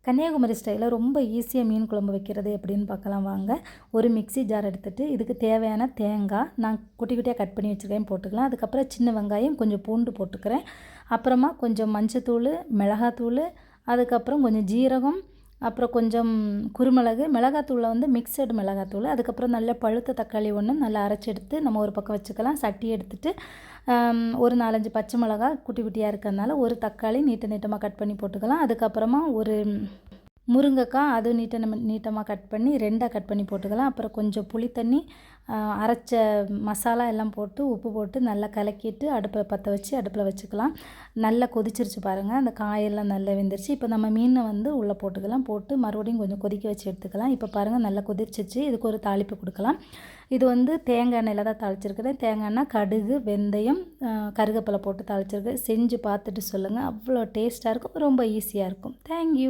கன்னியாகுமரி ஸ்டைலில் ரொம்ப ஈஸியாக மீன் குழம்பு வைக்கிறது எப்படின்னு பார்க்கலாம் வாங்க. ஒரு மிக்ஸி ஜார் எடுத்துகிட்டு இதுக்கு தேவையான தேங்காய் நான் குட்டி குட்டியாக கட் பண்ணி வச்சுருக்கேன் போட்டுக்கலாம். அதுக்கப்புறம் சின்ன வெங்காயம், கொஞ்சம் பூண்டு போட்டுக்கிறேன். அப்புறமா கொஞ்சம் மஞ்சத்தூள், மிளகாத்தூள், அதுக்கப்புறம் கொஞ்சம் ஜீரகம், அப்புறம் கொஞ்சம் குருமிளகு, மிளகாத்தூளில் வந்து மிக்சடு மிளகாத்தூள், அதுக்கப்புறம் நல்ல பழுத்த தக்காளி ஒன்று நல்லா அரைச்சி எடுத்து நம்ம ஒரு பக்கம் வச்சுக்கலாம். சட்டி எடுத்துகிட்டு ஒரு 4-5 பச்சை மிளகா குட்டி குட்டியாக இருக்கிறதுனால ஒரு தக்காளி நீட்டமாக கட் பண்ணி போட்டுக்கலாம். அதுக்கப்புறமா ஒரு முருங்கைக்காய் அது நீட்டமாக கட் பண்ணி 2ஆக கட் பண்ணி போட்டுக்கலாம். அப்புறம் கொஞ்சம் புளி தண்ணி, அரைச்ச மசாலா எல்லாம் போட்டு உப்பு போட்டு நல்லா கலக்கிட்டு அடுப்பில் பற்ற வச்சு அடுப்பில் வச்சுக்கலாம். நல்லா கொதிச்சிருச்சு பாருங்கள். அந்த காயெல்லாம் நல்லா வெந்துருச்சு. இப்போ நம்ம மீனை வந்து உள்ளே போட்டுக்கலாம். போட்டு மறுபடியும் கொஞ்சம் கொதிக்க வச்சு எடுத்துக்கலாம். இப்போ பாருங்கள் நல்லா கொதிச்சிருச்சு. இதுக்கு ஒரு தாளிப்பு கொடுக்கலாம். இது வந்து தேங்காய் எண்ணெயில் தான் தாளிச்சிருக்கிறேன். தேங்காய் எண்ணெய், கடுகு, வெந்தயம், கருவேப்பிலை போட்டு தாளிச்சிருக்கேன். செஞ்சு பார்த்துட்டு சொல்லுங்கள். அவ்வளோ டேஸ்ட்டாக இருக்கும். ரொம்ப ஈஸியாக இருக்கும். தேங்க்யூ.